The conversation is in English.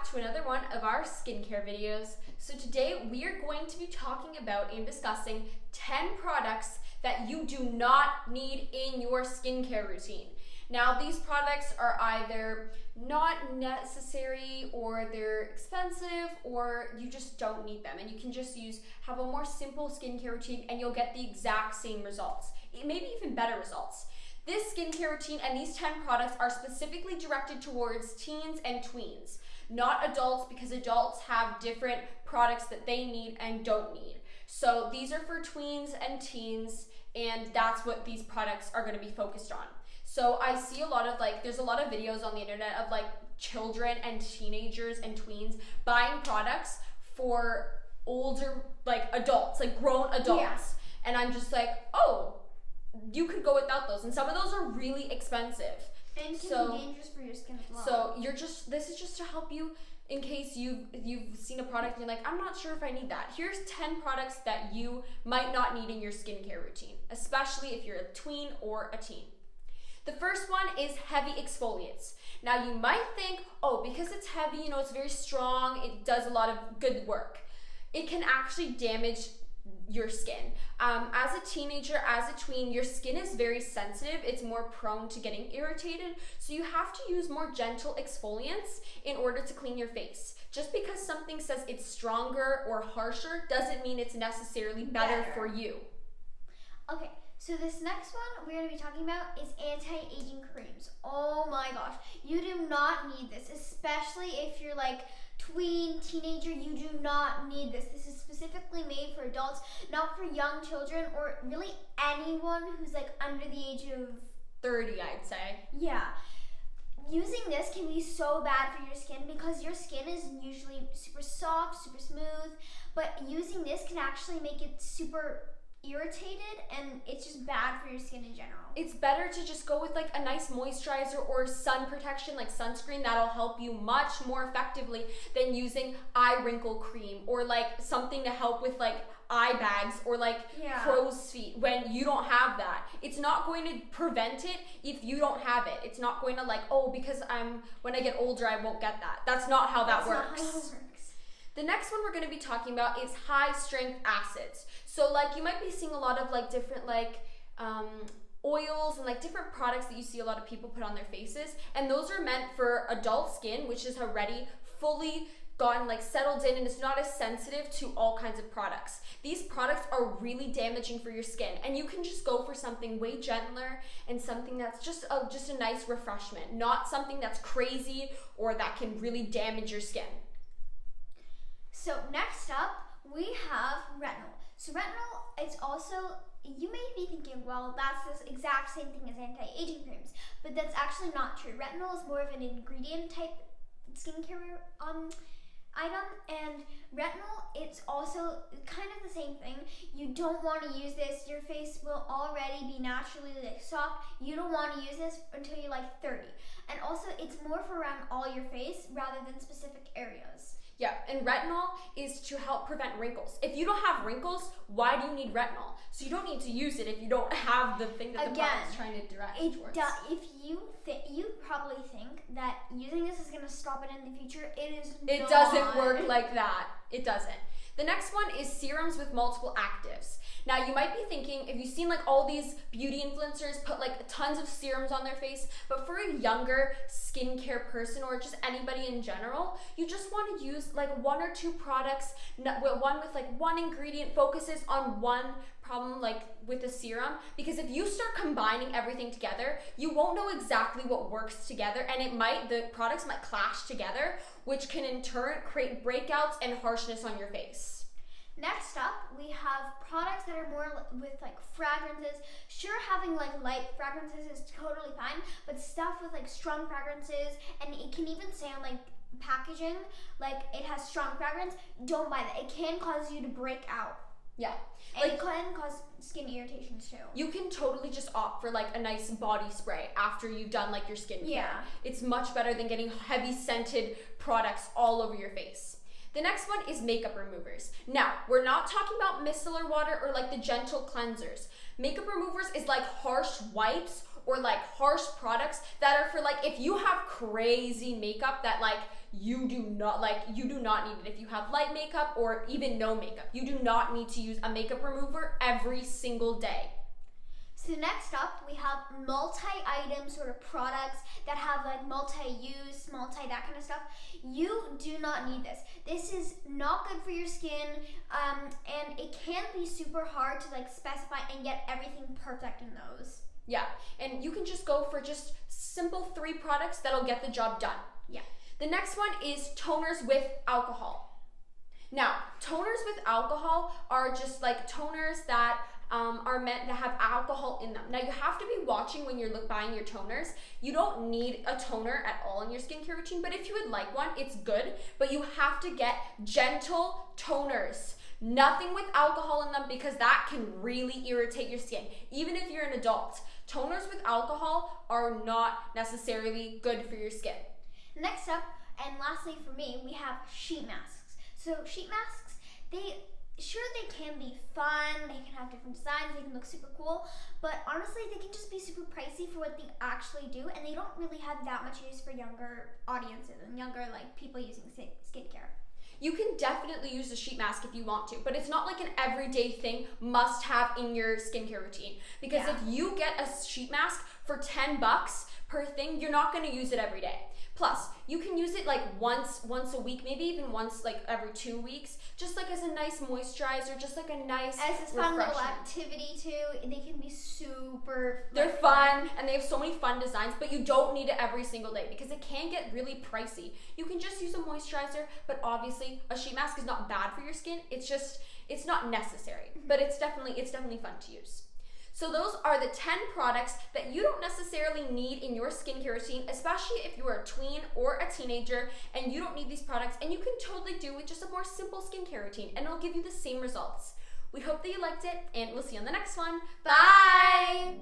back to another one of our skincare videos. So today we are going to be talking about and discussing 10 products that you do not need in your skincare routine. Now these products are either not necessary or they're expensive or you just don't need them, and you can just have a more simple skincare routine and you'll get the exact same results, maybe even better results. This skincare routine and these 10 products are specifically directed towards teens and tweens, not adults, because adults have different products that they need and don't need. So these are for tweens and teens, and that's what these products are going to be focused on. So I see there's a lot of videos on the internet of children and teenagers and tweens buying products for older adults, grown adults. Yeah. And I'm just oh, you could go without those, and some of those are really expensive and can be dangerous for your skin as well. So this is just to help you in case you've seen a product and you're I'm not sure if I need that. Here's 10 products that you might not need in your skincare routine, especially if you're a tween or a teen. The first one is heavy exfoliants. Now you might think, oh, because it's heavy, it's very strong, it does a lot of good work. It can actually damage your skin. As a teenager, as a tween, your skin is very sensitive. It's more prone to getting irritated. So you have to use more gentle exfoliants in order to clean your face. Just because something says it's stronger or harsher doesn't mean it's necessarily better for you. Okay, so this next one we're going to be talking about is anti-aging creams. Oh my gosh, you do not need this, especially if you're tween, teenager. You do not need this. This is specifically made for adults, not for young children or really anyone who's under the age of 30, I'd say. Yeah. Using this can be so bad for your skin because your skin is usually super soft, super smooth, but using this can actually make it super irritated, and it's just bad for your skin in general. It's better to just go with a nice moisturizer or sun protection like sunscreen. That'll help you much more effectively than using eye wrinkle cream or something to help with eye bags or crow's feet when you don't have that. It's not going to prevent it if you don't have it. It's not going to because when I get older I won't get that. That's not how that works. Not how it works. The next one we're going to be talking about is high strength acids. So you might be seeing a lot of different oils and different products that you see a lot of people put on their faces, and those are meant for adult skin, which is already fully gotten settled in and is not as sensitive to all kinds of products. These products are really damaging for your skin, and you can just go for something way gentler and something that's just a nice refreshment, not something that's crazy or that can really damage your skin. So next up, we have retinol. So retinol, it's also, you may be thinking, well, that's this exact same thing as anti-aging creams, but that's actually not true. Retinol is more of an ingredient type skincare item, and retinol, it's also kind of the same thing. You don't want to use this. Your face will already be naturally soft. You don't want to use this until you're 30. And also, it's more for around all your face rather than specific areas. Yeah, and retinol is to help prevent wrinkles. If you don't have wrinkles, why do you need retinol? So you don't need to use it if you don't have the thing that the product's trying to direct towards. If you probably think that using this is going to stop it in the future, it doesn't work like that. It doesn't. The next one is serums with multiple actives. Now you might be thinking, if you've seen all these beauty influencers put tons of serums on their face, but for a younger skincare person or just anybody in general, you just want to use one or two products, one with one ingredient focuses on one problem with a serum, because if you start combining everything together, you won't know exactly what works together, and the products might clash together, which can in turn create breakouts and harshness on your face. Next up, we have products that are more with fragrances. Sure, having light fragrances is totally fine, but stuff with strong fragrances, and it can even say on packaging it has strong fragrance, don't buy that. It can cause you to break out. Yeah. And it can cause skin irritations too. You can totally just opt for a nice body spray after you've done your skincare. Yeah. It's much better than getting heavy scented products all over your face. The next one is makeup removers. Now, we're not talking about micellar water or the gentle cleansers. Makeup removers is harsh wipes or like harsh products that are for like if you have crazy makeup that like you do not need it. If you have light makeup or even no makeup, you do not need to use a makeup remover every single day. So next up, we have multi-item sort of products that have like multi-use, that kind of stuff. You do not need this. This is not good for your skin, and it can be super hard to like specify and get everything perfect in those. Yeah, and you can just go for just simple 3 products that'll get the job done. Yeah. The next one is toners with alcohol. Now, toners with alcohol are just like toners that are meant to have alcohol in them. Now, you have to be watching when you're buying your toners. You don't need a toner at all in your skincare routine, but if you would like one, it's good. But you have to get gentle toners. Nothing with alcohol in them because that can really irritate your skin, even if you're an adult. Toners with alcohol are not necessarily good for your skin. Next up, and lastly for me, we have sheet masks. So sheet masks, they can be fun, they can have different designs, they can look super cool, but honestly they can just be super pricey for what they actually do, and they don't really have that much use for younger audiences and younger like people using skincare. You can definitely use a sheet mask if you want to, but it's not like an everyday thing must have in your skincare routine. Because if you get a sheet mask for $10 per thing, you're not going to use it every day. Plus, you can use it like once a week, maybe even once like every 2 weeks, just like as a nice moisturizer, just like a nice as a fun little activity too. They can be super. They're fun and they have so many fun designs, but you don't need it every single day because it can get really pricey. You can just use a moisturizer, but obviously a sheet mask is not bad for your skin. It's not necessary, but it's definitely fun to use. So those are the 10 products that you don't necessarily need in your skincare routine, especially if you are a tween or a teenager and you don't need these products, and you can totally do with just a more simple skincare routine and it'll give you the same results. We hope that you liked it and we'll see you on the next one. Bye!